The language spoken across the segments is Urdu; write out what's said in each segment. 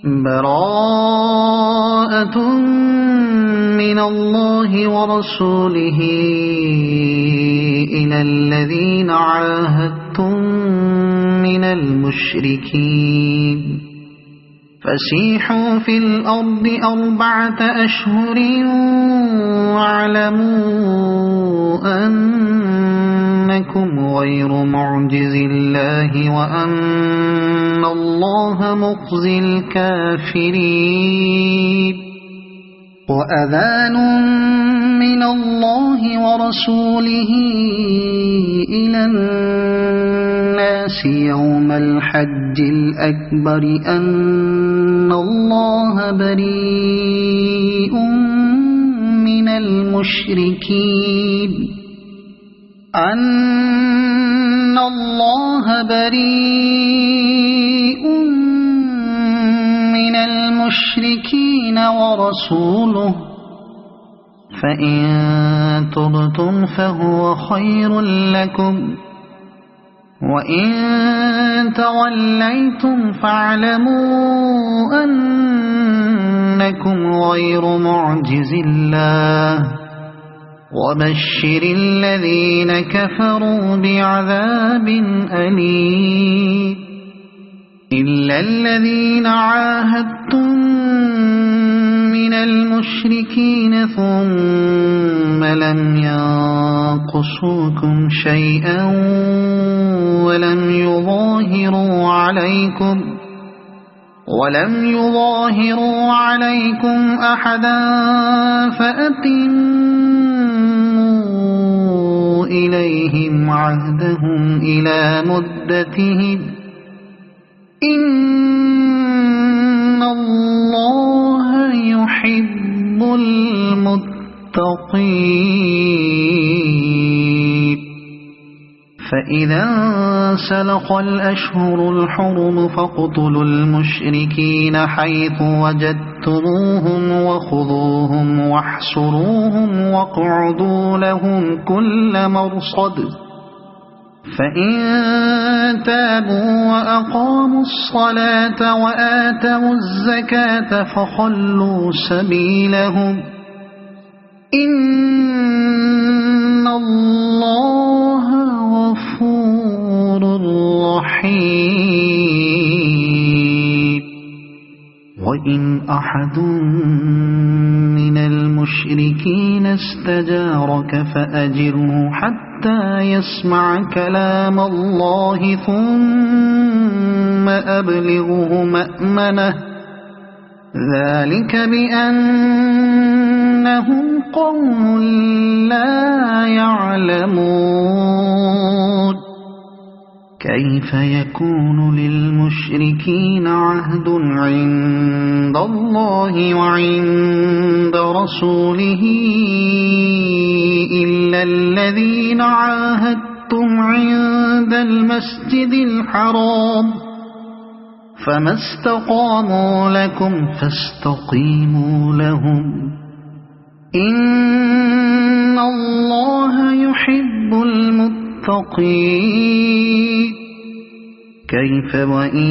براءة من الله ورسوله إلى الذين عاهدتم من المشركين فسيحوا في الأرض 4 أشهر واعلموا أنكم غير معجز الله وأن الله مخزي الكافرين وأذان من الله ورسوله إلى الناس يوم الحج الأكبر أن الله بريء من المشركين أن الله بريء من المشركين ورسوله فإن تبتم فهو خير لكم وإن توليتم فاعلموا أنكم غير معجز الله وبشر الذين كفروا بعذاب أليم إلا الذين عاهدتم من المشركين ثم لم ينقصوكم شيئا ولم يظاهروا عليكم أحدا فأتموا إليهم عهدهم إلى مدتهم إن الله يحب المتقين فإذا انسلخ الأشهر الحرم فاقتلوا المشركين حيث وجدتموهم وخذوهم واحصروهم واقعدوا لهم كل مرصد فإن تابوا وأقاموا الصلاة وآتوا الزكاة فخلوا سبيلهم إن الله غفور رحيم وإن أحد من المشركين استجارك فأجره حتى يسمع كلام الله ثم أبلغه مأمنه ذلك بأنهم قوم لا يعلمون كيف يكون للمشركين عهد عند الله وعند رسوله إلا الذين عاهدتم عند المسجد الحرام فما استقاموا لكم فاستقيموا لهم إن الله يحب المتقين كيف وإن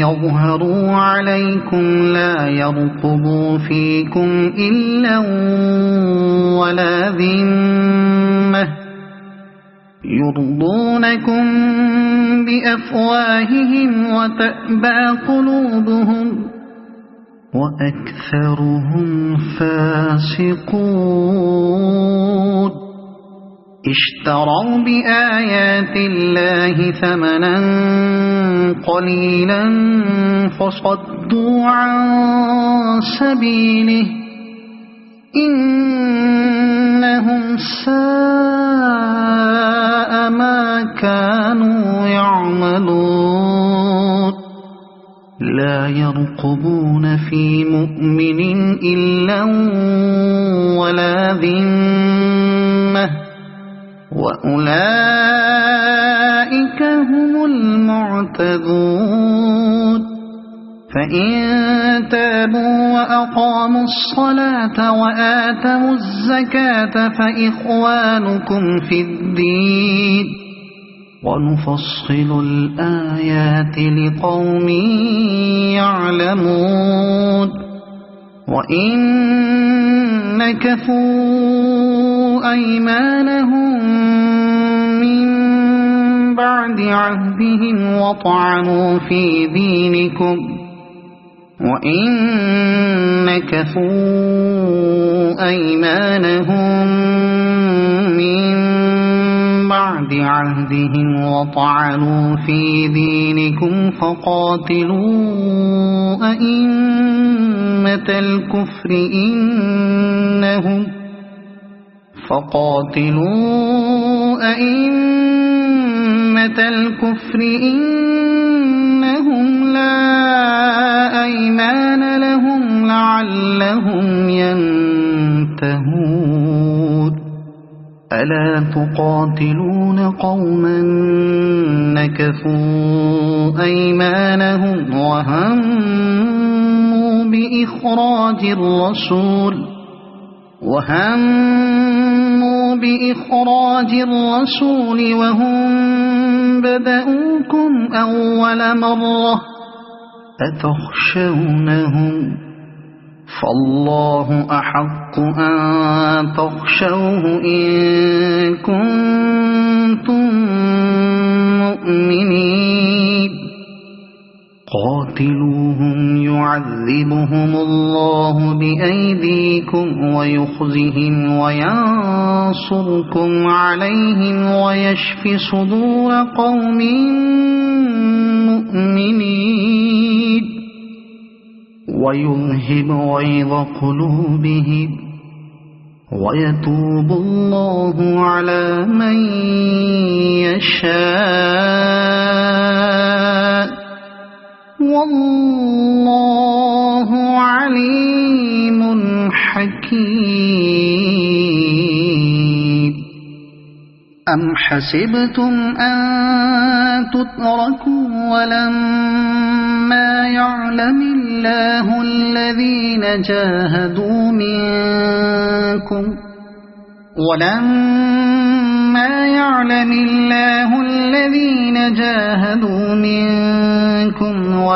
يظهروا عليكم لا يرقبوا فيكم إلا ولا ذمة يرضونكم بأفواههم وتأبى قلوبهم وأكثرهم فاسقون اشتروا بآيات الله ثمنا قليلا فصدوا عن سبيله إنهم ساء ما كانوا يعملون لا يرقبون في مؤمن إلا ولا ذمة وأولئك هم المعتدون فإن تابوا وأقاموا الصلاة وآتوا الزكاة فإخوانكم في الدين ونفصل الآيات لقوم يعلمون وإن نكثوا أيمانهم من بعد عهدهم وطعنوا في دينكم فقاتلوا أئمة الكفر إنهم لا أيمان لهم لعلهم ينتهون ألا تقاتلون قوما نكثوا أيمانهم وهموا بإخراج الرسول وهم بدؤوكم أول مرة أتخشونهم فالله أحق أن تخشوه إن كنتم مؤمنين قاتلوهم يعذبهم الله بأيديكم ويخزهم وينصركم عليهم ويشف صدور قوم مؤمنين ويذهب غيظ قلوبهم ويتوب الله على من يشاء والله عليم حكيم أم حسبتم أن تتركوا ولما يعلم الله الذين جاهدوا منكم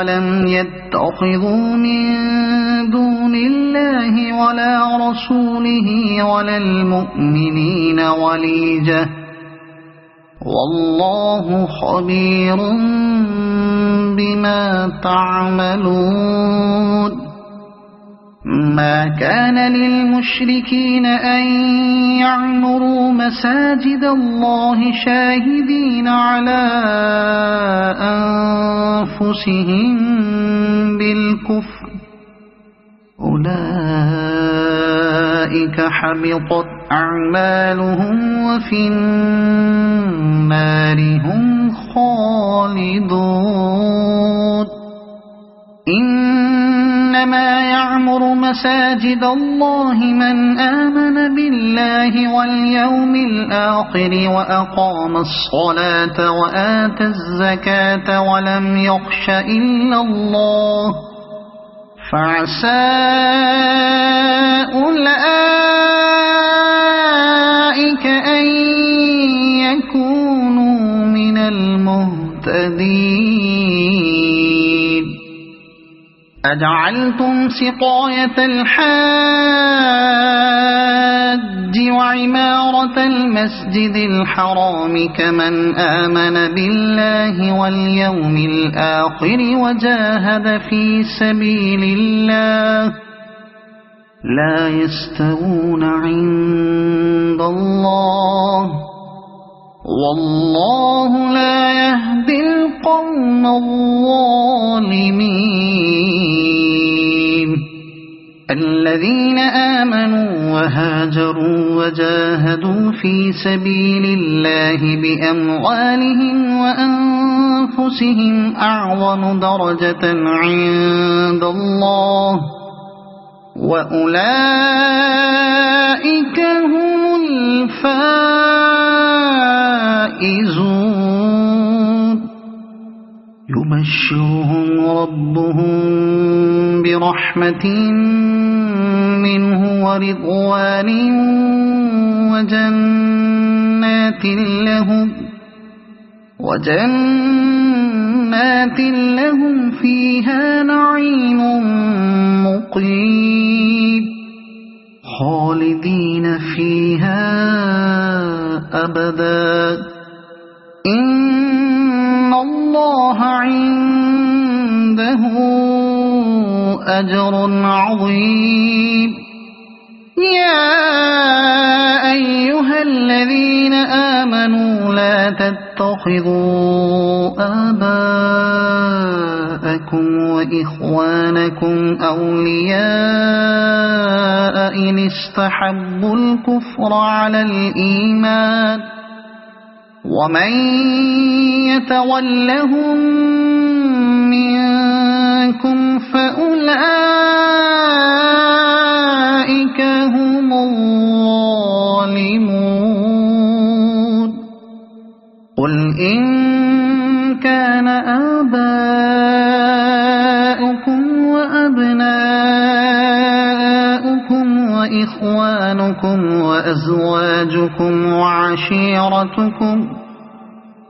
ولم يتخذوا من دون الله ولا رسوله ولا المؤمنين وليجة والله خبير بما تعملون ما كان للمشركين أن يعمروا مساجد الله شاهدين على أنفسهم بالكفر أولئك حبطت أعمالهم وفي النار هم خالدون إنما يعمر مساجد الله من آمن بالله واليوم الآخر وأقام الصلاة وآتى الزكاة ولم يخش إلا الله فعسى أولئك أن يكونوا من المهتدين أجعلتم سقاية الحاج وعمارة المسجد الحرام كمن آمن بالله واليوم الآخر وجاهد في سبيل الله لا يستوون عند الله والله لا يهدي القوم الظالمين الذين آمنوا وهاجروا وجاهدوا في سبيل الله بأموالهم وأنفسهم أعظم درجة عند الله وأولئك هم الفائزون يبشرهم ربهم برحمة منه ورضوان وجنات لهم فيها نعيم مقيم خالدين فيها أبدا إن الله عنده أجر عظيم يا أيها الذين آمنوا لا تتخذوا آباءكم وإخوانكم أولياء إن استحبوا الكفر على الإيمان ومن يتولهم منكم فأولئك هم الظالمون قل إن كان آباؤكم وأبناؤكم وإخوانكم وأزواجكم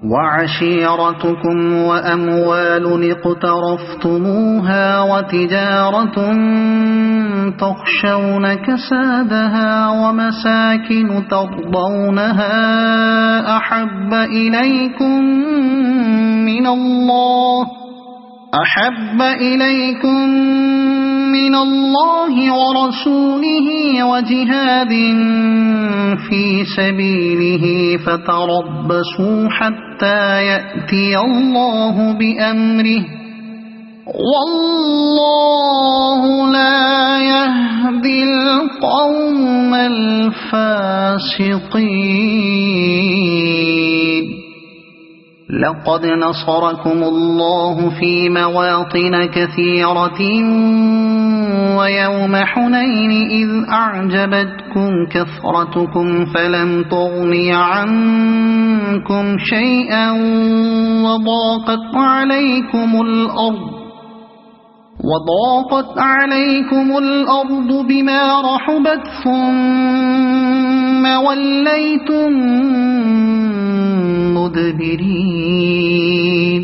وعشيرتكم وأموال اقترفتموها وتجارة تخشون كسادها ومساكن ترضونها أحب إليكم من الله ورسوله وجهاد في سبيله فتربصوا حتى يأتي الله بأمره والله لا يهدي القوم الفاسقين لقد نصركم الله في مواطن كثيرة ويوم حنين إذ أعجبتكم كثرتكم فلم تغن عنكم شيئا وضاقت عليكم الأرض بما رحبت ثم وليتم مدبرين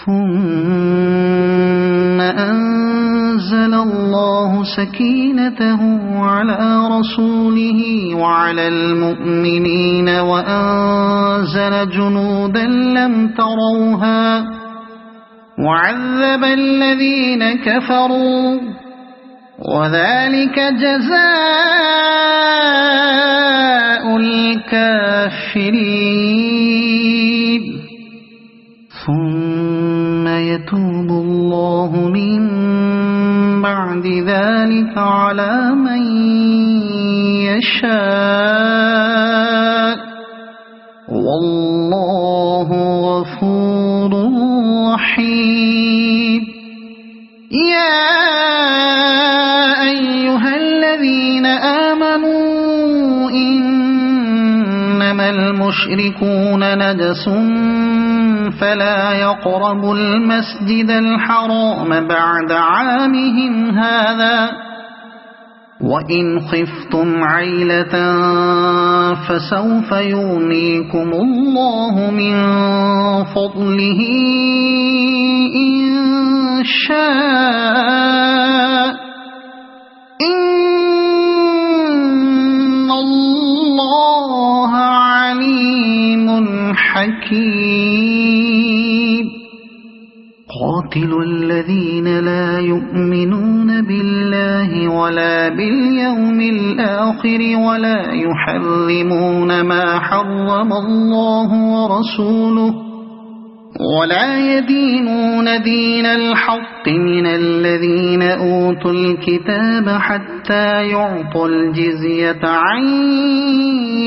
ثم أنزل الله سكينته على رسوله وعلى المؤمنين وأنزل جنودا لم تروها وعذب الذين كفروا وذلك جزاء الكافرين ثم يتوب الله من بعد ذلك على من يشاء والله غفور رحيم يا أيها الذين آمنوا إنما المشركون نجس فلا يقربوا المسجد الحرام بعد عامهم هذا وإن خفتم عيلة فسوف يغنيكم الله من فضله إن شاء إن الله عليم حكيم قاتلوا الذين لا يؤمنون بالله ولا باليوم الآخر ولا يحرمون ما حرم الله ورسوله ولا يدينون دين الحق من الذين أوتوا الكتاب حتى يعطوا الجزية عن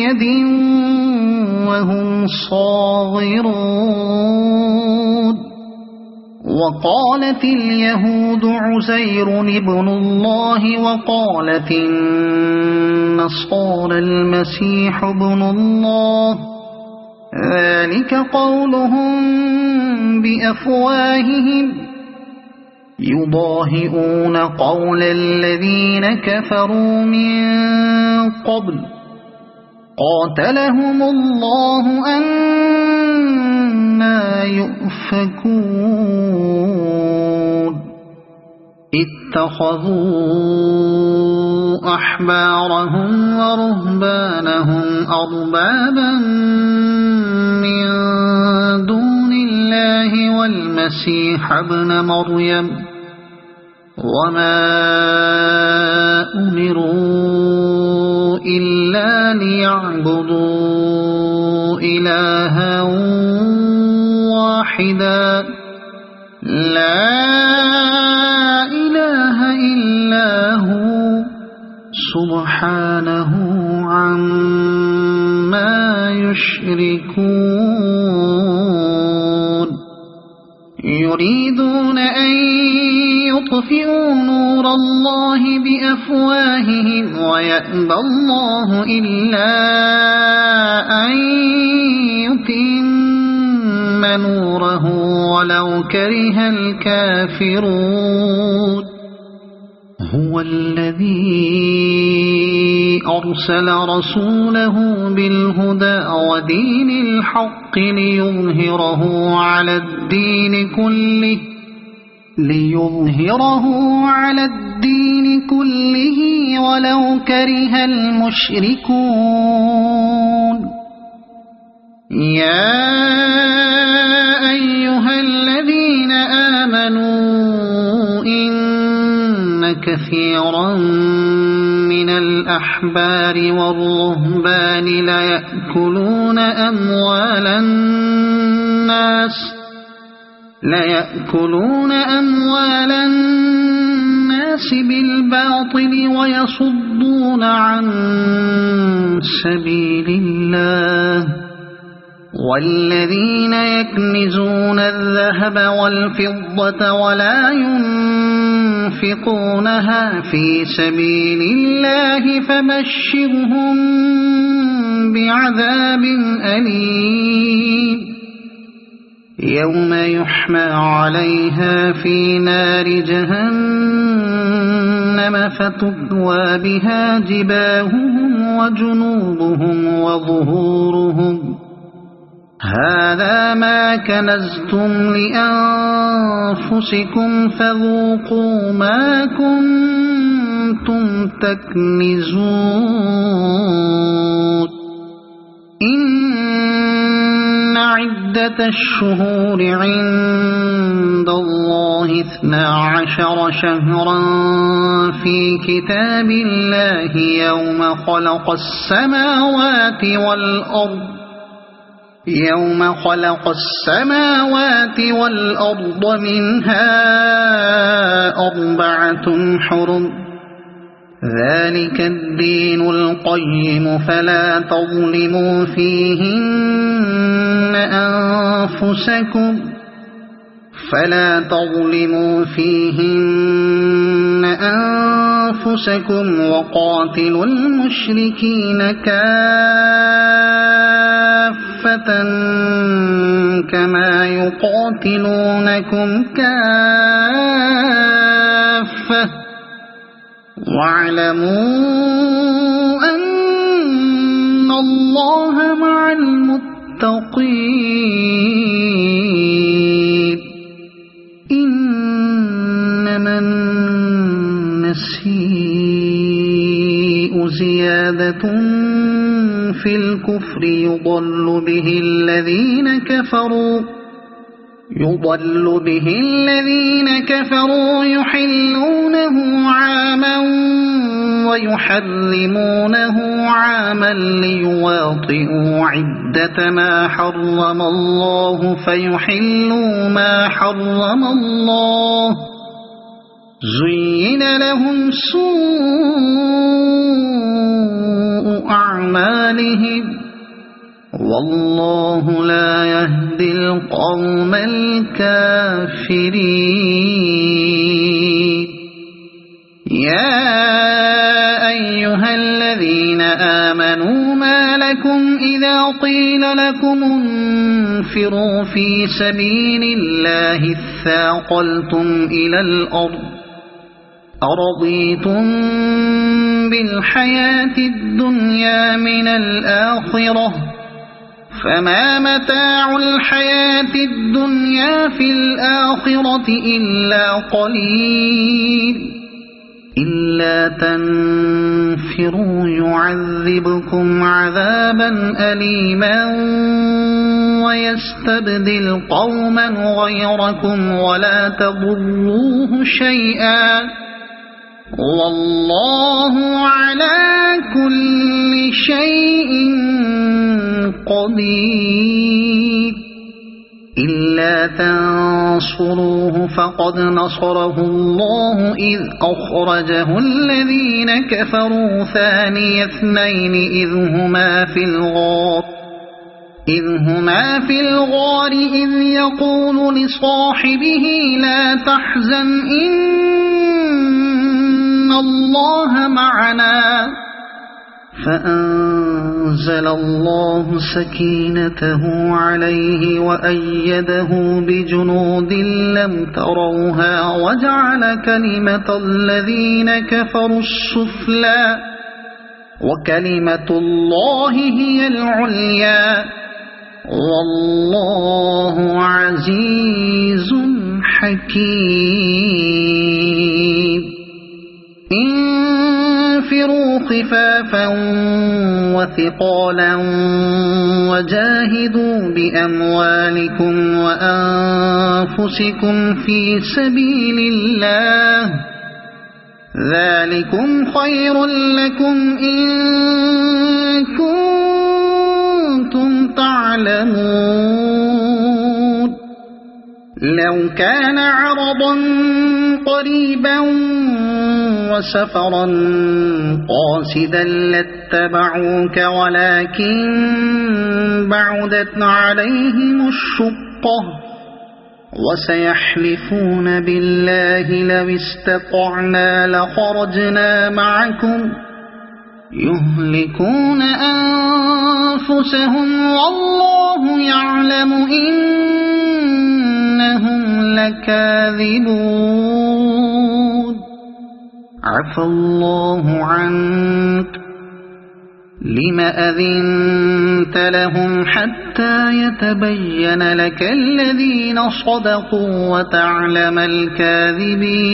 يد وهم صاغرون وقالت اليهود عزير ابن الله وقالت النصارى المسيح ابن الله ذلك قولهم بأفواههم يضاهئون قول الذين كفروا من قبل قاتلهم الله أن عَنَّا يُؤْفَكُونَ اتَّخَذُوا أَحْبَارَهُمْ وَرُهْبَانَهُمْ أَرْبَابًا مِّن دُونِ اللَّهِ وَالْمَسِيحَ ابْنَ مَرْيَمَ وَمَا أُمِرُوا إِلَّا لِيَعْبُدُوا إِلَٰهًا وَاحِدًا لَا إِلَٰهَ إِلَّا هُوَ سُبْحَانَهُ عَمَّا يُشْرِكُونَ يُرِيدُونَ أَن يُطْفِئُوا نُورَ اللَّهِ بِأَفْوَاهِهِمْ وَيَأْبَى اللَّهُ إِلَّا أَن يُتِمَّ نُورَهُ وَلَوْ كَرِهَ الْكَافِرُونَ هُوَ الَّذِي أَرْسَلَ رَسُولَهُ بِالْهُدَى وَدِينِ الْحَقِّ لِيُظْهِرَهُ عَلَى الدِّينِ كُلِّهِ وَلَوْ كَرِهَ الْمُشْرِكُونَ يَا أَيُّهَا الَّذِينَ آمَنُوا إِنَّ كَثِيرًا مِّنَ الْأَحْبَارِ وَالرُّهْبَانِ لَيَأْكُلُونَ أَمْوَالَ النَّاسِ بِالْبَاطِلِ وَيَصُدُّونَ عَن سَبِيلِ اللَّهِ وَالَّذِينَ يَكْنِزُونَ الذَّهَبَ وَالْفِضَّةَ وَلَا يُنفِقُونَهَا فِي سَبِيلِ اللَّهِ فَبَشِّرْهُم بِعَذَابٍ أَلِيمٍ يَوْمَ يُحْمَىٰ عَلَيْهَا فِي نَارِ جَهَنَّمَ فَتُكْوَىٰ بِهَا جِبَاهُهُمْ وَجُنُوبُهُمْ وَظُهُورُهُمْ هَٰذَا مَا كَنَزْتُمْ لِأَنفُسِكُمْ فَذُوقُوا مَا كُنتُمْ تَكْنِزُونَ إِنَّ عِدَّةَ الشُّهُورِ عِندَ اللَّهِ 12 شَهْرًا فِي كِتَابِ اللَّهِ يَوْمَ خَلَقَ السَّمَاوَاتِ وَالْأَرْضَ مِنْهَا 4 حُرُمٌ ذَلِكَ الدِّينُ الْقَيِّمُ فَلَا تَظْلِمُوا فِيهِنَّ أَنفُسَكُمْ وَقَاتِلُوا الْمُشْرِكِينَ كَافَّةً كَمَا يُقَاتِلُونَكُمْ كَافَّةً وَاعْلَمُوا أَنَّ اللَّهَ مَعَ الْمُتَّقِينَ إِنَّمَا النَّسِيءُ زِيَادَةٌ فِي الْكُفْرِ يُضَلُّ بِهِ الَّذِينَ كَفَرُوا يُحِلُّونَهُ عَامًا وَيُحَرِّمُونَهُ عَامًا لِيُوَاطِئُوا عِدَّةَ مَا حَرَّمَ اللَّهُ فَيُحِلُّوا مَا حَرَّمَ اللَّهُ زُيِّنَ لَهُمْ سُوءُ أَعْمَالِهِمْ وَاللَّهُ لَا يَهْدِي الْقَوْمَ الْكَافِرِينَ يَا أَيُّهَا الَّذِينَ آمَنُوا مَا لَكُمْ إِذَا قِيلَ لَكُمُ انفِرُوا فِي سَبِيلِ اللَّهِ اثَّاقَلْتُمْ إِلَى الْأَرْضِ أَرَضِيتُم بِالْحَيَاةِ الدُّنْيَا مِنَ الْآخِرَةِ فما متاع الحياة الدنيا في الآخرة إلا قليل إلا تنفروا يعذبكم عذابا أليما ويستبدل قوما غيركم ولا تضروه شيئا والله على كل شيء قدير إلا تنصروه فقد نصره الله إذ أخرجه الذين كفروا ثاني اثنين إذ هما في الغار إذ يقول لصاحبه لا تحزن إن الله معنا فأنزل الله سكينته عليه وأيده بجنود لم تروها وجعل كلمة الذين كفروا السفلى وكلمة الله هي العليا والله عزيز حكيم انفروا خفافا وثقالا وجاهدوا بأموالكم وأنفسكم في سبيل الله ذلكم خير لكم إن كنتم تعلمون لو كان عرضا قريبا وسفرا قاصدا لاتبعوك ولكن بعدت عليهم الشقة وسيحلفون بالله لو استطعنا لخرجنا معكم يهلكون أنفسهم والله يعلم إنهم لكاذبون عفى الله عنك لم أذنت لهم حتى يتبين لك الذين صدقوا وتعلم الكاذبين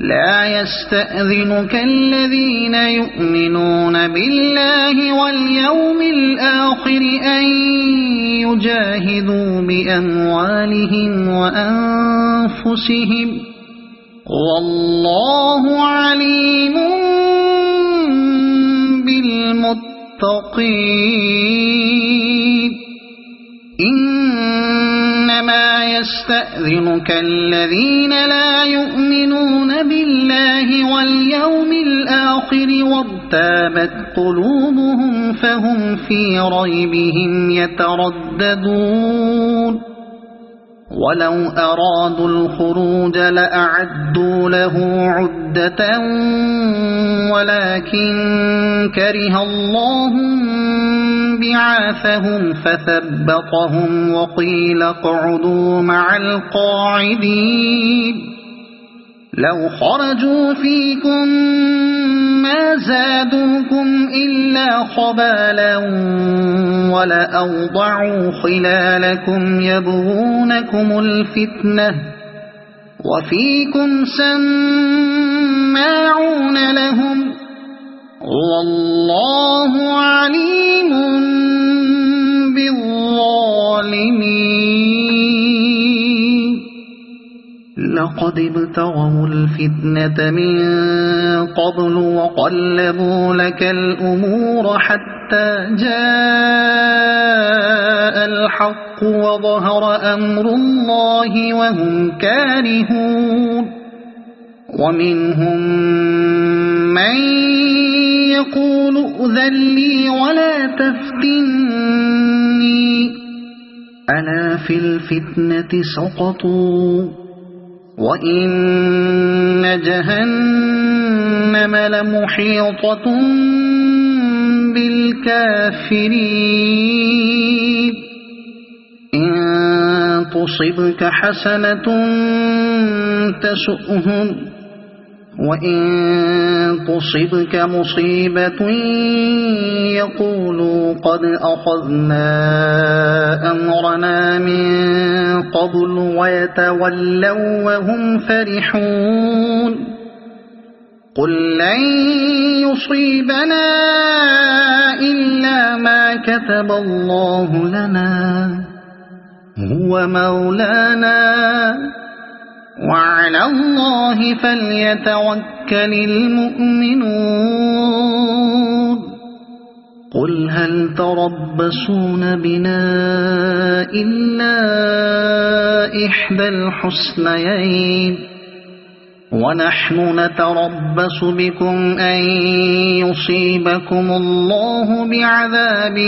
لا يستأذنك الذين يؤمنون بالله واليوم الآخر أن يجاهدوا بأموالهم وأنفسهم والله عليم بالمتقين إنما يستأذنك الذين لا يؤمنون بالله واليوم الآخر وارتابت قلوبهم فهم في ريبهم يترددون ولو أرادوا الخروج لأعدوا له عدة ولكن كره الله بعاثهم فثبطهم وقيل اقعدوا مع القاعدين لو خرجوا فيكم ما زادوكم إلا خبالا ولأوضعوا خلالكم يبغونكم الفتنة وفيكم سماعون لهم والله عليم بالظالمين لقد ابتغوا الفتنة من قبل وقلبوا لك الأمور حتى جاء الحق وظهر أمر الله وهم كارهون ومنهم من يقول ائذن لي ولا تفتني ألا في الفتنة سقطوا وإن جهنم لمحيطة بالكافرين إن تصبك حسنة تسؤهم وإن تصبك مصيبة يقولوا قد أخذنا أمرنا من قبل ويتولوا وهم فرحون قل لن يصيبنا إلا ما كتب الله لنا هو مولانا وعلى الله فليتوكل المؤمنون قل هل تربصون بنا إلا إحدى الحسنيين ونحن نتربص بكم أن يصيبكم الله بعذاب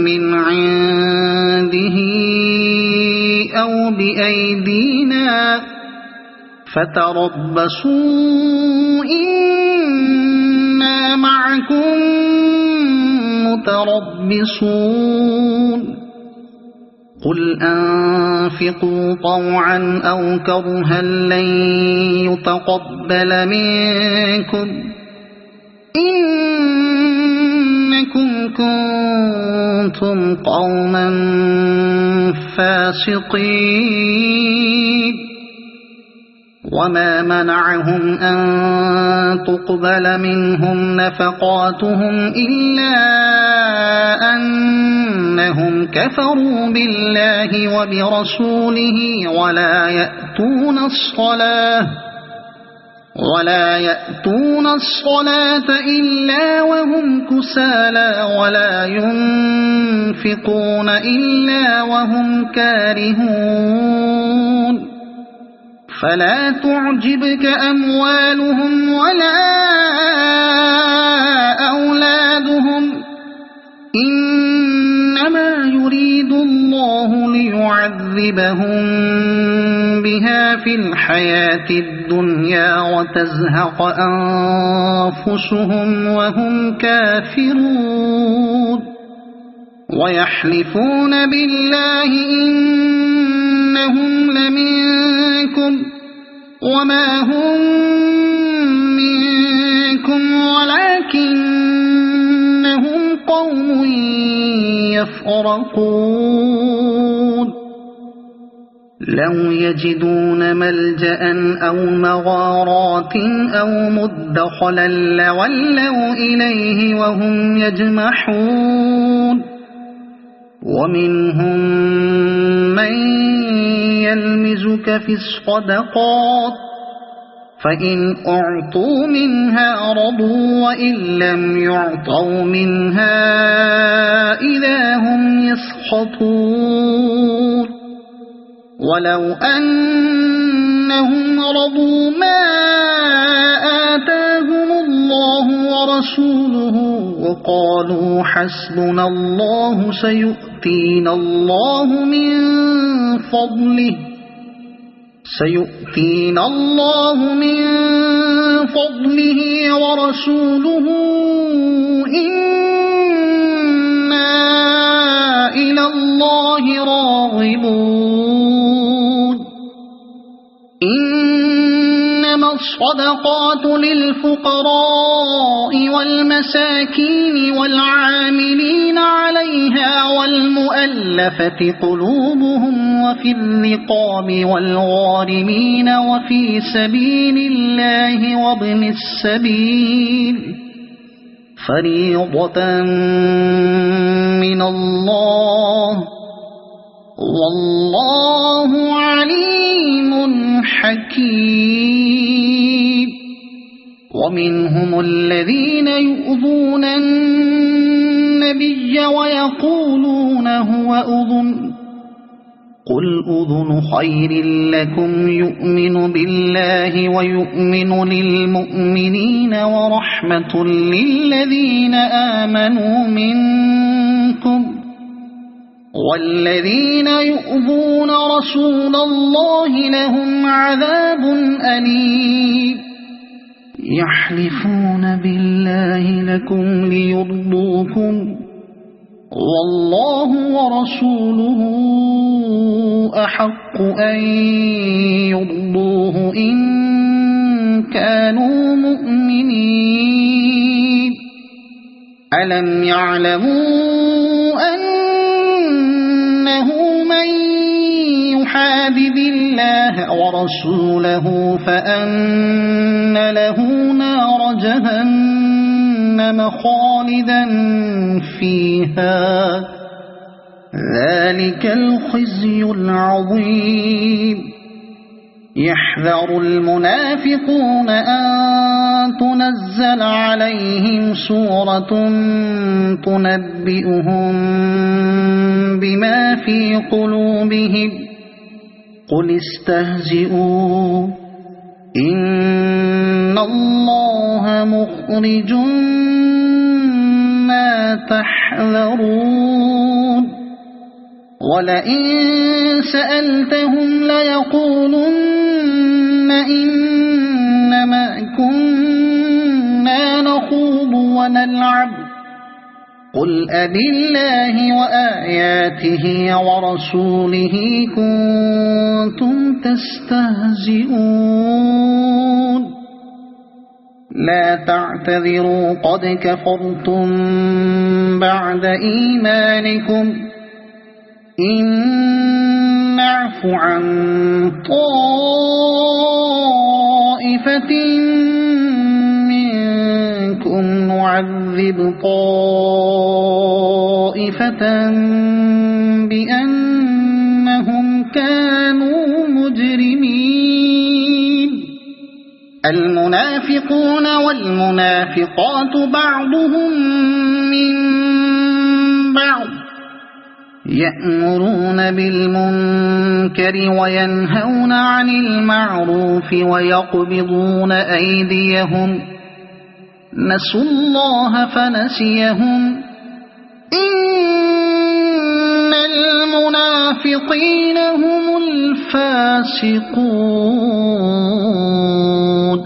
من عنده أو بأيدينا فتربصوا إنا معكم متربصون قل أنفقوا طوعا أو كرها لن يتقبل منكم إنكم كنتم قوما فاسقين وما منعهم أن تقبل منهم نفقاتهم إلا أنهم كفروا بالله وبرسوله ولا يأتون الصلاة إلا وهم كسالى ولا ينفقون إلا وهم كارهون فلا تعجبك أموالهم ولا أولادهم إنما يريد الله ليعذبهم بها في الحياة الدنيا وتزهق أنفسهم وهم كافرون ويحلفون بالله إنهم لمنكم وما هم منكم ولكنهم قوم يفرقون لو يجدون ملجأ أو مغارات أو مدخلا لولوا إليه وهم يجمحون ومنهم من يلمزك في الصدقات فإن أعطوا منها رضوا وإن لم يعطوا منها إذا هم يسخطون ولو أنهم رضوا ما آتاهم الله ورسوله وقالوا حسبنا الله سيؤتينا الله من فضله ورسوله إنا إلى الله راغبون إنما الصدقات للفقراء والمساكين والعاملين عليها والمؤلفة قلوبهم وفي الرقاب والغارمين وفي سبيل الله وابن السبيل فريضة من الله والله عليم حكيم ومنهم الذين يؤذون النبي ويقولون هو أذن قل أذن خير لكم يؤمن بالله ويؤمن للمؤمنين ورحمة للذين آمنوا منكم والذين يؤذون رسول الله لهم عذاب أليم يحلفون بالله لكم ليرضوكم والله ورسوله أحق أن يرضوه إن كانوا مؤمنين ألم يعلموا أنه من يحادد الله ورسوله فأن له نار جهنم خالدا فيها ذلك الخزي العظيم يحذر المنافقون أن تنزل عليهم سورة تنبئهم بما في قلوبهم قل استهزئوا إن الله مخرج ما تحذرون ولئن سألتهم ليقولن إنما كنا نخوض ونلعب قل أبالله وآياته ورسوله كنتم تستهزئون لا تعتذروا قد كفرتم بعد إيمانكم إن نعف عن طائفة منكم نعذب طائفة بأنهم كانوا مجرمين المنافقون والمنافقات بعضهم من بعض يأمرون بالمنكر وينهون عن المعروف ويقبضون أيديهم نسوا الله فنسيهم إن المنافقين هم الفاسقون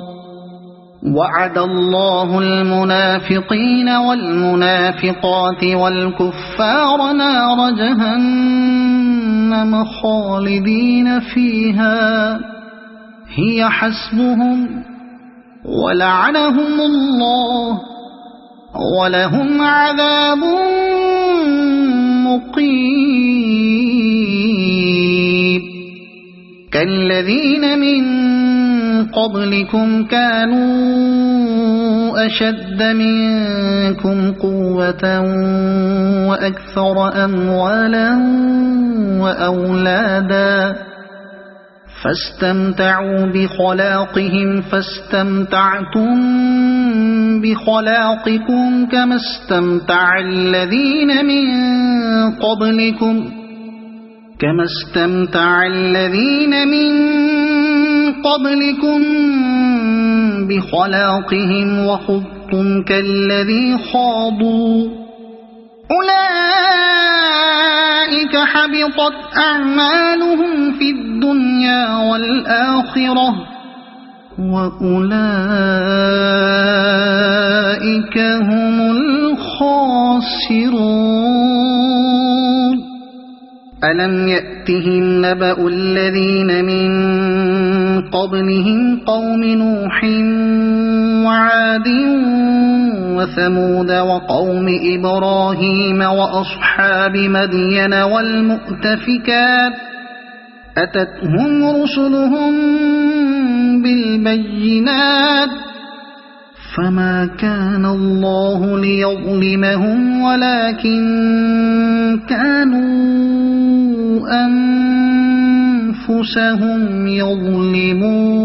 وعد الله المنافقين والمنافقات والكفار نار جهنم خالدين فيها هي حسبهم ولعنهم الله ولهم عذاب مقيم كالذين من قبلكم كانوا أشد منكم قوة وأكثر أموالا وأولادا فاستمتعوا بخلاقهم فاستمتعتم بخلاقكم كما استمتع الذين من قبلكم بخلاقهم وخضتم كالذي خاضوا أولئك حبطت أعمالهم في الدنيا والآخرة وأولئك هم الخاسرون ألم يأتهم نبأ الذين من قبلهم قوم نوح وعاد وثمود وقوم إبراهيم وأصحاب مدين والمؤتفكات أتتهم رسلهم بالبينات فما كان الله ليظلمهم ولكن كانوا أنفسهم يظلمون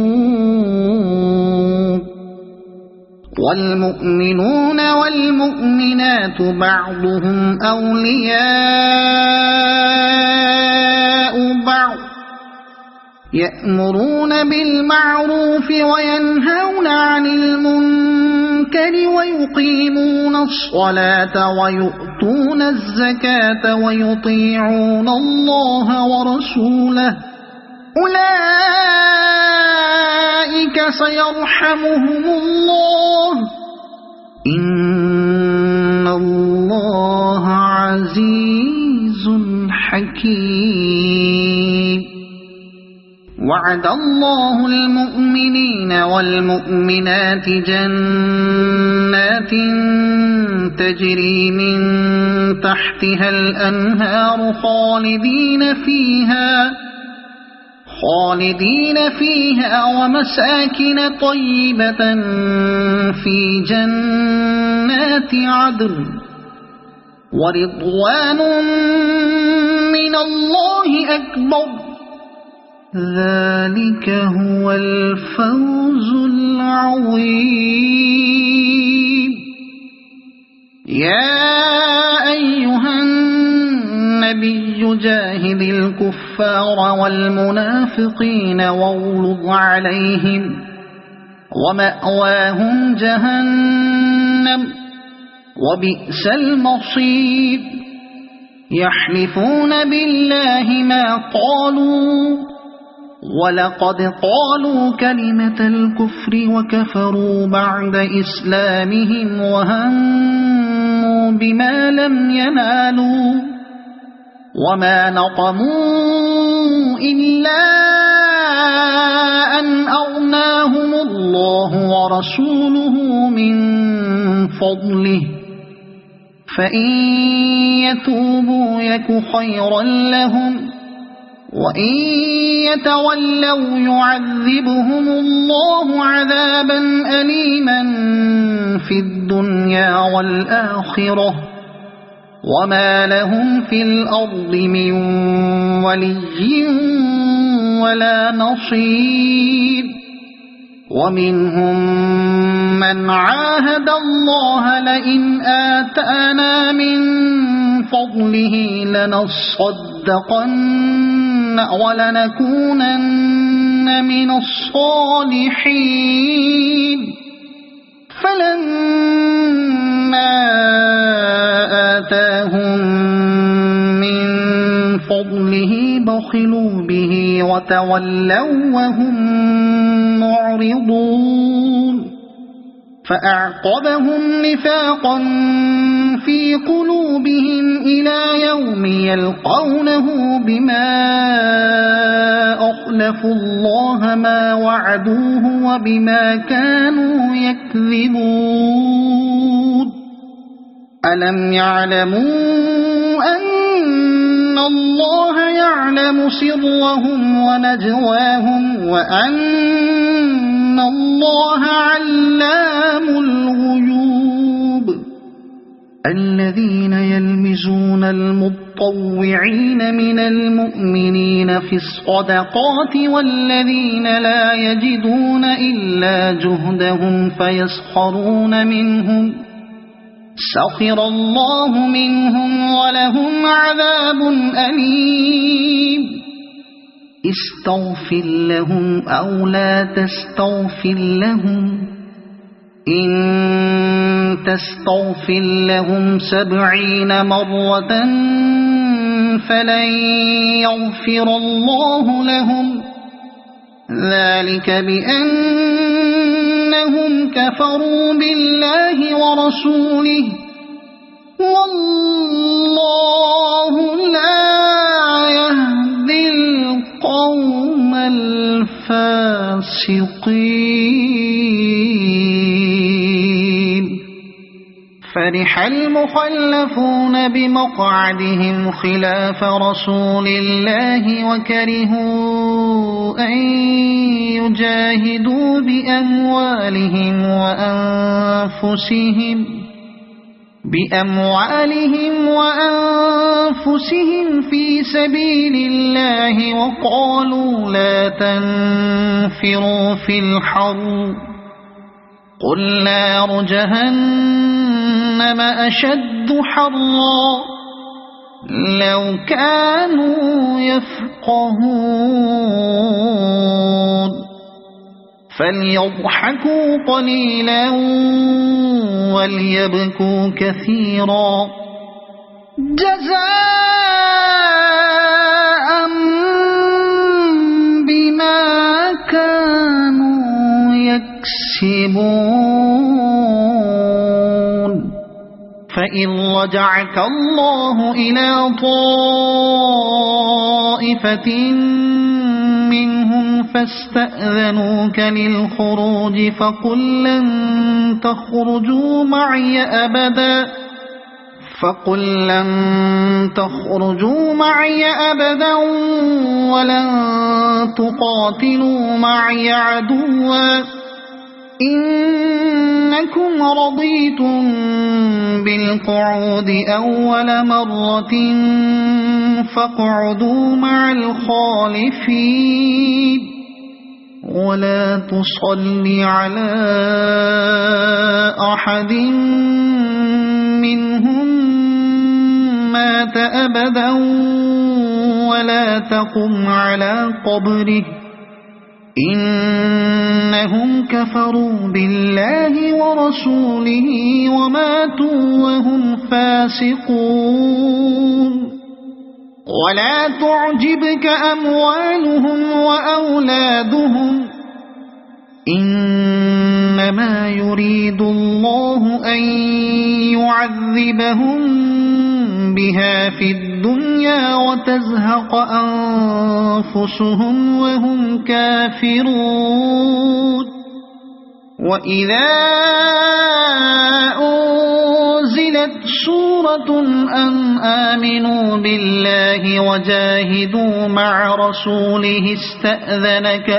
والمؤمنون والمؤمنات بعضهم أولياء بعض يأمرون بالمعروف وينهون عن المنكر ويقيمون الصلاة ويؤتون الزكاة ويطيعون الله ورسوله أولئك سيرحمهم الله إن الله عزيز حكيم وعد الله المؤمنين والمؤمنات جنات تجري من تحتها الأنهار خالدين فيها ومساكن طيبة في جنات عدن ورضوان من الله أكبر ذلك هو الفوز العظيم. يا أيها النبي جاهد الكفار والمنافقين واغلظ عليهم ومأواهم جهنم وبئس المصير. يحلفون بالله ما قالوا ولقد قالوا كلمة الكفر وكفروا بعد إسلامهم وهموا بما لم ينالوا وما نقموا إلا أن أغناهم الله ورسوله من فضله فإن يتوبوا يك خيرا لهم وإن يتولوا يعذبهم الله عذابا أليما في الدنيا والآخرة وما لهم في الأرض من ولي ولا نصير. ومنهم من عاهد الله لئن آتانا من فضله لنصدقن ولنكونن من الصالحين فلما آتاهم من فضله بخلوا به وتولوا وهم معرضون فأعقبهم نفاقا في قلوبهم إلى يوم يلقونه بما أخلفوا الله ما وعدوه وبما كانوا يكذبون. ألم يعلموا أن الله يعلم سرهم ونجواهم وأن الله علام الغيوب. الذين يلمزون المطوعين من المؤمنين في الصدقات والذين لا يجدون إلا جهدهم فيسخرون منهم سخر الله منهم ولهم عذاب أليم. استغفر لهم أو لا تستغفر لهم إن تستغفر لهم 70 مرة فلن يغفر الله لهم ذلك بأنهم كفروا بالله ورسوله والله لا يهدي القوم الفاسقين. فرح المخلفون بمقعدهم خلاف رسول الله وكرهوا أن يجاهدوا بأموالهم وأنفسهم في سبيل الله وقالوا لا تنفروا في الحر قل نار جهنم أشد حرا لو كانوا يفقهون. فليضحكوا قليلا وليبكوا كثيرا جزاء بما كانوا يكسبون. فإن رجعك الله إلى طائفة منهم فاستأذنوك للخروج فقل لن تخرجوا معي أبدا ولن تقاتلوا معي عدوا إنكم رضيتم بالقعود أول مرة فاقعدوا مع الخالفين ولا تصل على أحد منهم مات أبدا ولا تقم على قبره إنهم كفروا بالله ورسوله وماتوا وهم فاسقون ولا تعجبك أموالهم وأولادهم إنما يريد الله أن يعذبهم بها في الدنيا وتزهق أنفسهم وهم كافرون وإذا أنزلت سورة أن آمنوا بالله وجاهدوا مع رسوله استأذنك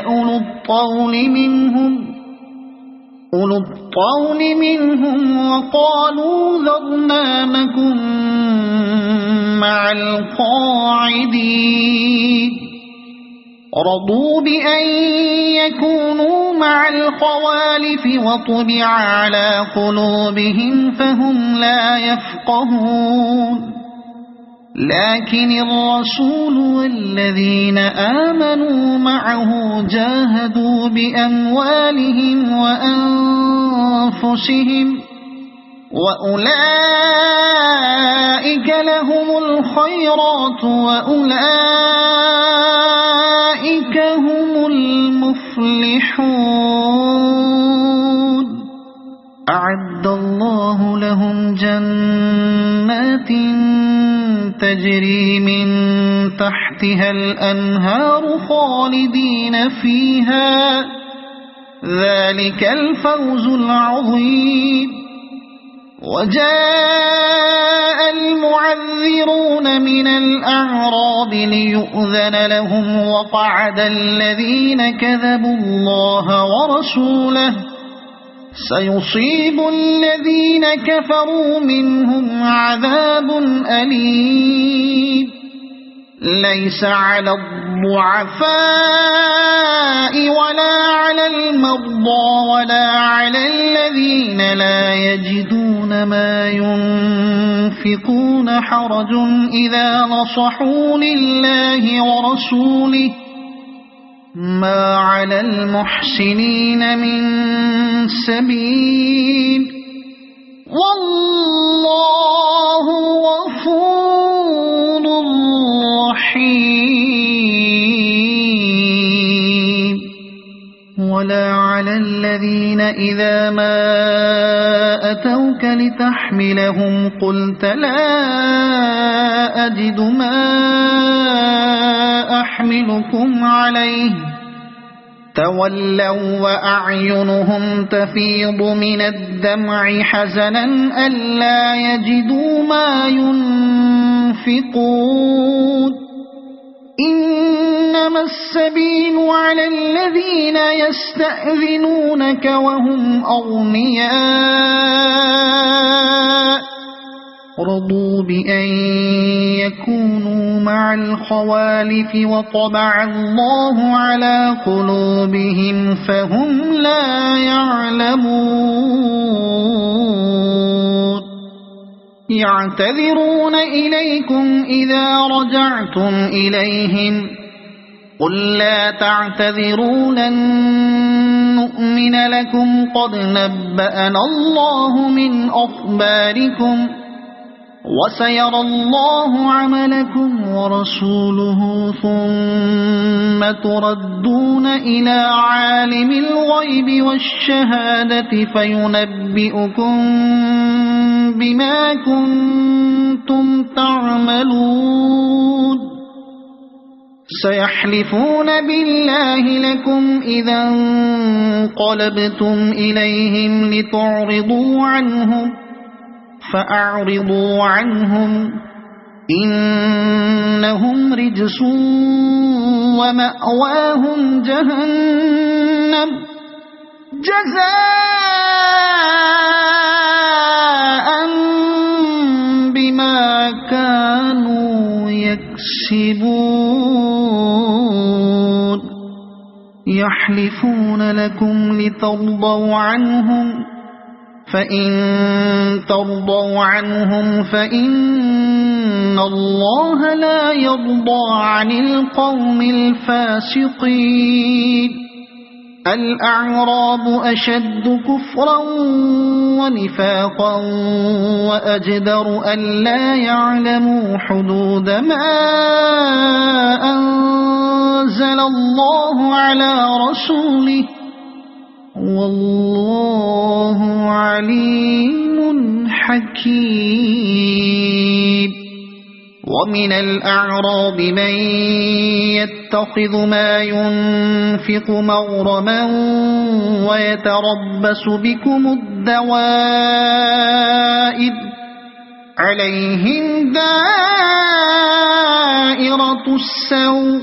أولو الطول منهم وقالوا ذرنا نكن مع القاعدين رضوا بأن يكونوا مع الخوالف وطبع على قلوبهم فهم لا يفقهون لكن الرسول والذين آمنوا معه جاهدوا بأموالهم وأنفسهم وأولئك لهم الخيرات وأولئك هم المفلحون أعد الله لهم جنات تجري من تحتها الأنهار خالدين فيها ذلك الفوز العظيم وجاء المعذرون من الأعراب ليؤذن لهم وقعد الذين كذبوا الله ورسوله سيصيب الذين كفروا منهم عذاب أليم ليس على الضعفاء ولا على المرضى ولا على الذين لا يجدون ما ينفقون حرج إذا نصحوا لله ورسوله ما على المحسنين من سبيل والله غفور رحيم ولا على الذين إذا ما أتوك لتحملهم قلت لا أجد ما أحملكم عليه تولوا وأعينهم تفيض من الدمع حزنا ألا يجدوا ما ينفقون إنما السبيل على الذين يستأذنونك وهم أغنياء رضوا بأن يكونوا مع الخوالف وطبع الله على قلوبهم فهم لا يعلمون يعتذرون إليكم إذا رجعتم إليهم قل لا تعتذروا لن نؤمن لكم قد نبأنا الله من أخباركم وسيرى الله عملكم ورسوله ثم تردون إلى عالم الغيب والشهادة فينبئكم بما كنتم تعملون سيحلفون بالله لكم إذا انقلبتم إليهم لتعرضوا عنهم فأعرضوا عنهم إنهم رجس ومأواهم جهنم جزاء بما كانوا يكسبون يحلفون لكم لترضوا عنهم فإن ترضوا عنهم فإن الله لا يرضى عن القوم الفاسقين الأعراب أشد كفرا ونفاقا وأجدر ألا يعلموا حدود ما أنزل الله على رسوله والله عليم حكيم ومن الأعراب من يتخذ ما ينفق مغرما ويتربص بكم الدوائر عليهم دائرة السوء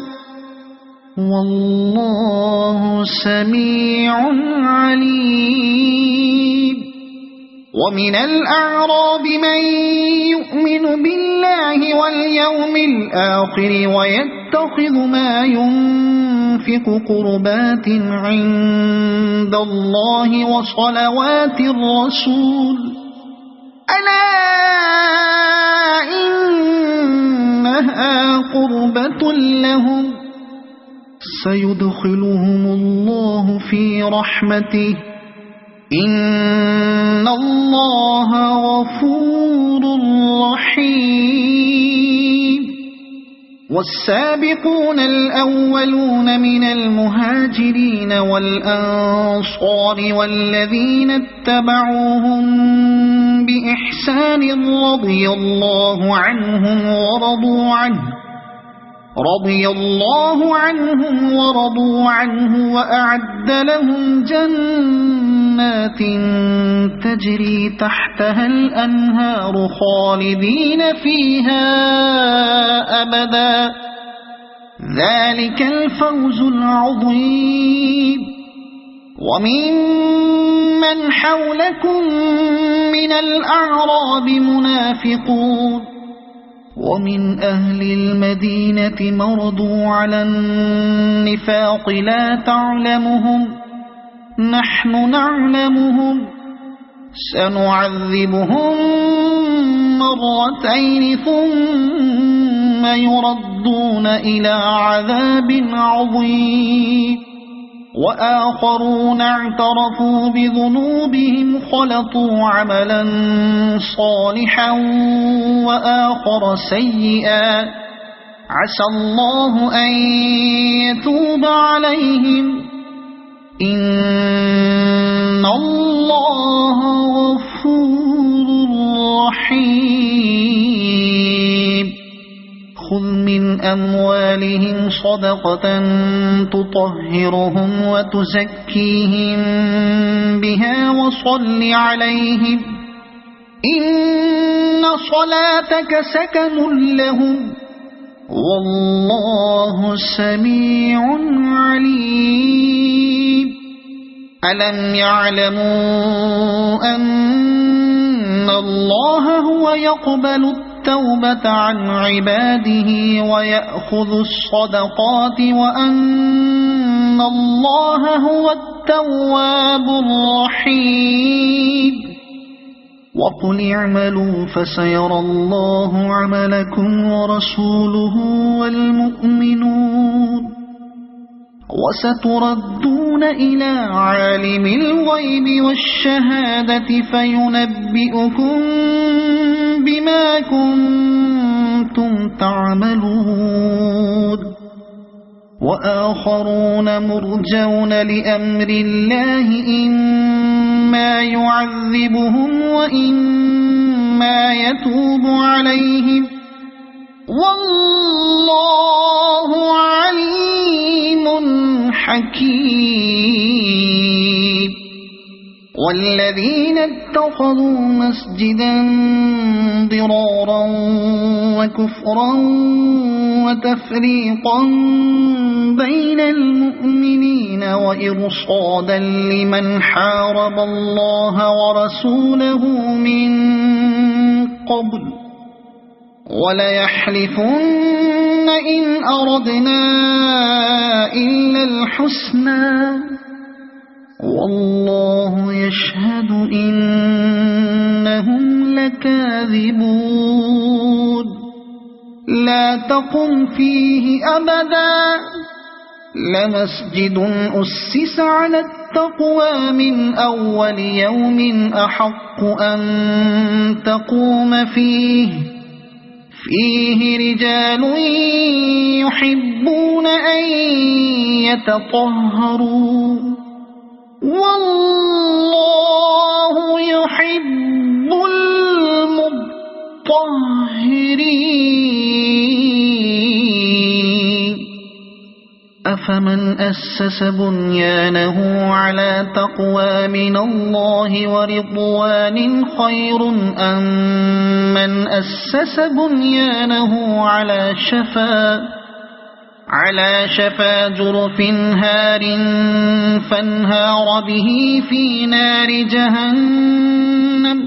والله سميع عليم ومن الأعراب من يؤمن بالله واليوم الآخر ويتخذ ما ينفق قربات عند الله وصلوات الرسول ألا إنها قربة لهم سيدخلهم الله في رحمته إن الله غفور رحيم والسابقون الأولون من المهاجرين والأنصار والذين اتبعوهم بإحسان رضي الله عنهم ورضوا عنه وأعد لهم جنات تجري تحتها الأنهار خالدين فيها أبدا ذلك الفوز العظيم وممن حولكم من الأعراب منافقون ومن أهل المدينة مرضوا على النفاق لا تعلمهم نحن نعلمهم سنعذبهم مرتين ثم يردون إلى عذاب عظيم وآخرون اعترفوا بذنوبهم خلطوا عملا صالحا وآخر سيئا عسى الله أن يتوب عليهم إن الله غفور رحيم خذ من أموالهم صدقة تطهرهم وتزكيهم بها وصل عليهم إن صلاتك سكن لهم والله سميع عليم ألم يعلموا أن الله هو يقبل التوبة عن عباده ويأخذ الصدقات وأن الله هو التواب الرحيم وقل اعملوا فسيرى الله عملكم ورسوله والمؤمنون وستردون إلى عالم الغيب والشهادة فينبئكم بما كنتم تعملون وآخرون مرجون لأمر الله إما يعذبهم وإما يتوب عليهم والله عليم حكيم والذين اتخذوا مسجدا ضرارا وكفرا وتفريقا بين المؤمنين وإرصادا لمن حارب الله ورسوله من قبل وليحلفن إن أردنا إلا الحسنى والله يشهد إنهم لكاذبون لا تقم فيه أبدا لمسجد أسس على التقوى من أول يوم أحق أن تقوم فيه رجال يحبون أن يتطهروا والله يحب المطهرين أفمن أسس بنيانه على تقوى من الله ورضوان خير أم من أسس بنيانه على شفا جرف هار فانهار به في نار جهنم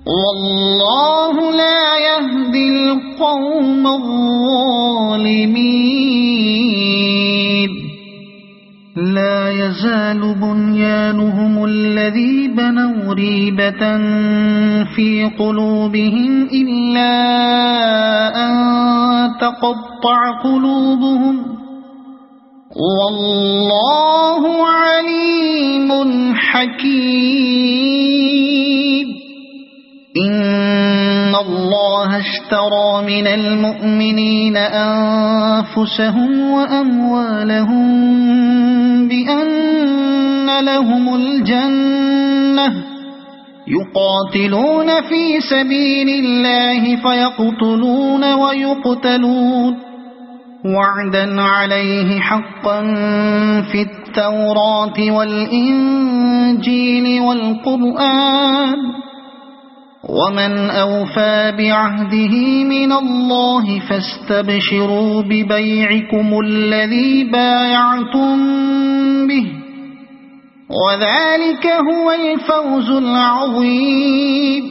والله لا يهدي القوم الظالمين لا يزال بنيانهم الذي بنوا ريبة في قلوبهم إلا أن تقطع قلوبهم والله عليم حكيم إن الله اشترى من المؤمنين أنفسهم وأموالهم بأن لهم الجنة يقاتلون في سبيل الله فيقتلون ويقتلون وعدا عليه حقا في التوراة والإنجيل والقرآن ومن أوفى بعهده من الله فاستبشروا ببيعكم الذي بايعتم به وذلك هو الفوز العظيم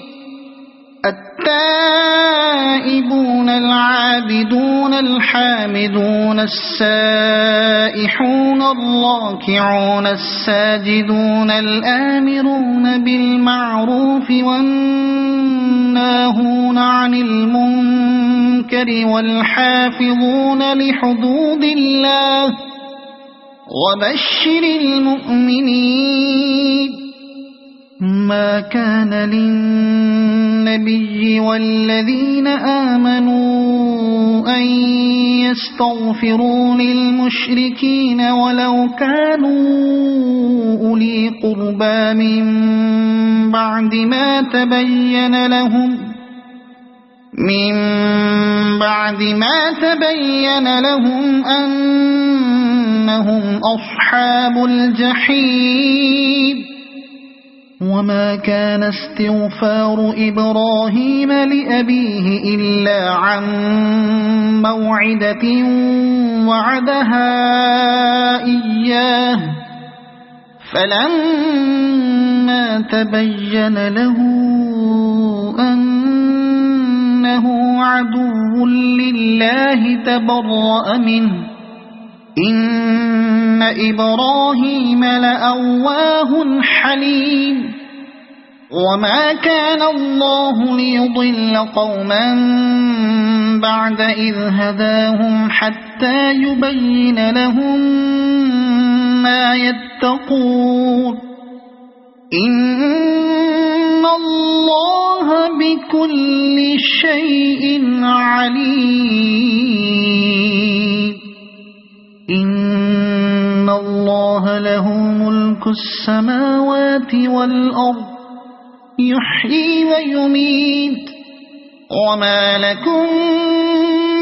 التائبون العابدون الحامدون السائحون الراكعون الساجدون الآمرون بالمعروف والناهون عن المنكر والحافظون لحدود الله وبشر المؤمنين ما كان للنبي والذين آمنوا أن يستغفروا للمشركين ولو كانوا أولي قربى من بعد ما تبين لهم أنهم أصحاب الجحيم وما كان استغفار إبراهيم لأبيه إلا عن موعدة وعدها إياه فلما تبين له أنه عدو لله تبرأ منه إن إبراهيم لأواه حليم وما كان الله ليضل قوما بعد إذ هداهم حتى يبين لهم ما يتقون إن الله بكل شيء عليم إن الله له ملك السماوات والأرض يحيي ويميت وما لكم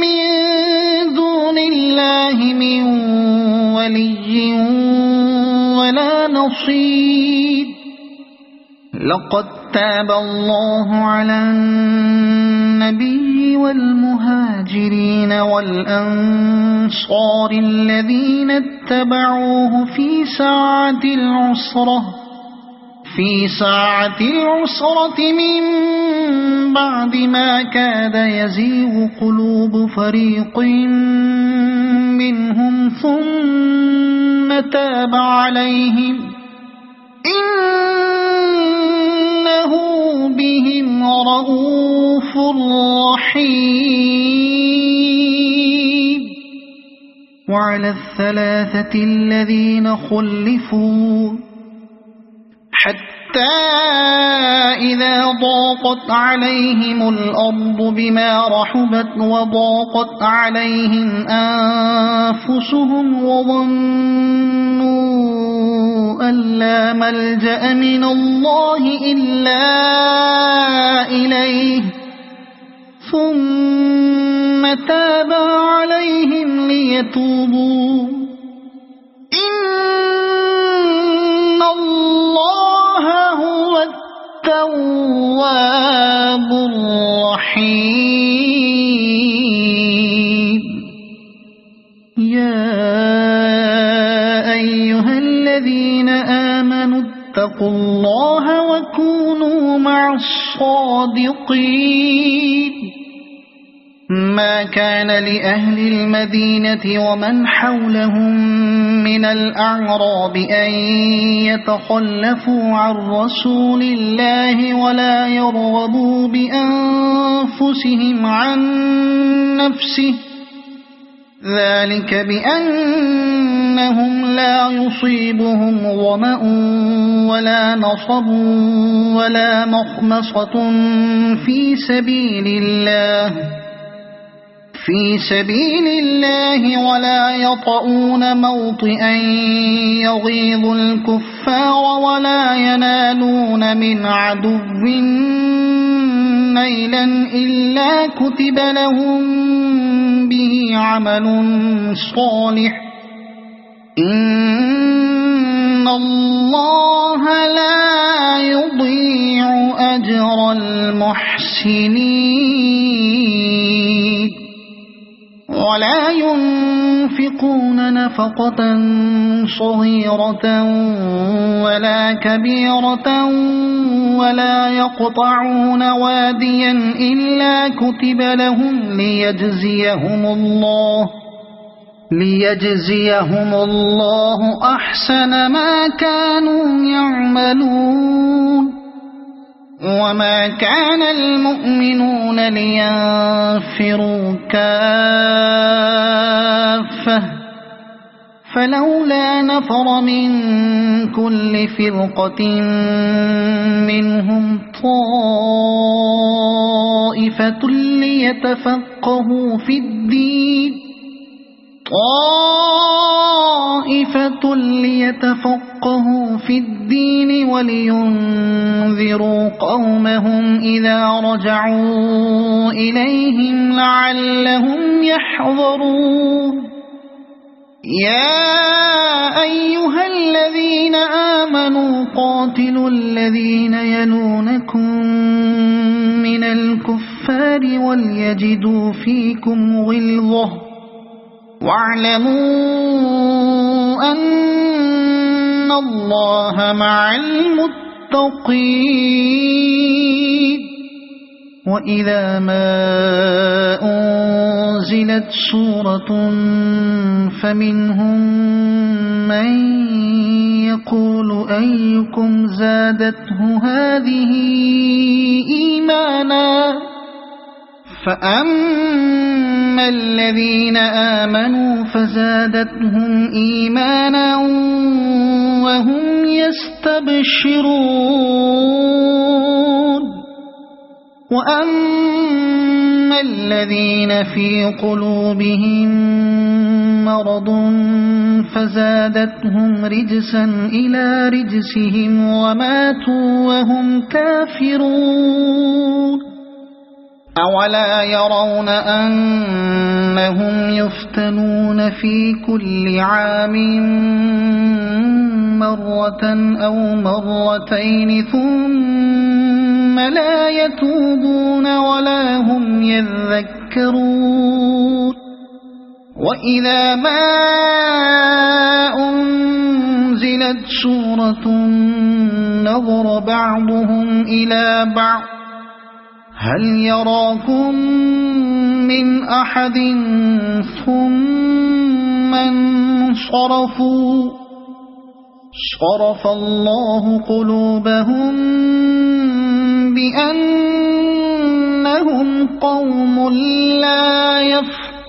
من دون الله من ولي ولا نصير لقد تاب الله على النبي والمهاجرين والأنصار الذين اتبعوه في ساعة العسرة من بعد ما كاد يزيغ قلوب فريق منهم ثم تاب عليهم إنه بهم رءوف رحيم وعلى الثلاثة الذين خلفوا حتى إذا ضاقت عليهم الأرض بما رحبت وضاقت عليهم أنفسهم وظنوا أن لا ملجأ من الله إلا إليه ثم تاب عليهم ليتوبوا إن الله هو التواب الرحيم يا أيها الذين آمنوا اتقوا الله وكونوا مع الصادقين ما كان لأهل المدينة ومن حولهم من الأعراب أن يتخلفوا عن رسول الله ولا يرغبوا بأنفسهم عن نفسه ذلك بأنهم لا يصيبهم ظمأ ولا نصب ولا مخمصة في سبيل الله ولا يطؤون موطئا يغيظ الكفار ولا ينالون من عدو نيلا إلا كتب لهم به عمل صالح إن الله لا يضيع أجر المحسنين ولا ينفقون نفقة صغيرة ولا كبيرة ولا يقطعون واديا إلا كتب لهم ليجزيهم الله أحسن ما كانوا يعملون وما كان المؤمنون لينفروا كافة فلولا نفر من كل فرقة منهم طائفة ليتفقهوا في الدين ولينذروا قومهم إذا رجعوا إليهم لعلهم يحذرون يا أيها الذين آمنوا قاتلوا الذين يلونكم من الكفار وليجدوا فيكم غلظة واعلموا أن الله مع المتقين وإذا ما أنزلت سورة فمنهم من يقول أيكم زادته هذه إيمانا فأما الذين آمنوا فزادتهم إيمانا وهم يستبشرون وأما الذين في قلوبهم مرض فزادتهم رجسا إلى رجسهم وماتوا وهم كافرون أولا يرون أنهم يفتنون في كل عام مرة أو مرتين ثم لا يتوبون ولا هم يذكرون وإذا ما أنزلت سورة نظر بعضهم إلى بعض هل يراكم من أحد ثم انصرفوا صرف الله قلوبهم بأنهم قوم لا يفقهون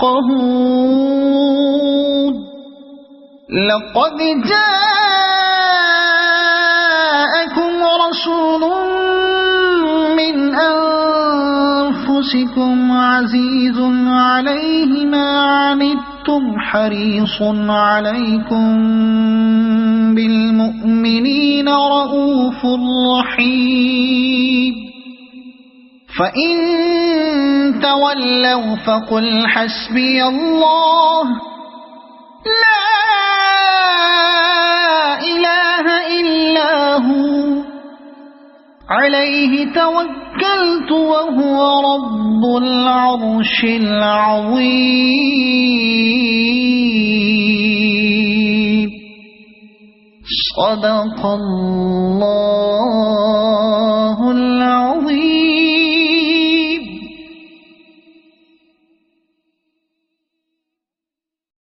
لقد جاءكم رسول من أنفسكم عزيز عليه ما عنتم حريص عليكم بالمؤمنين رؤوف رحيم فإن تولوا فقل حسبي الله لا إله إلا هو عليه توكلت وهو رب العرش العظيم صدق الله العظيم.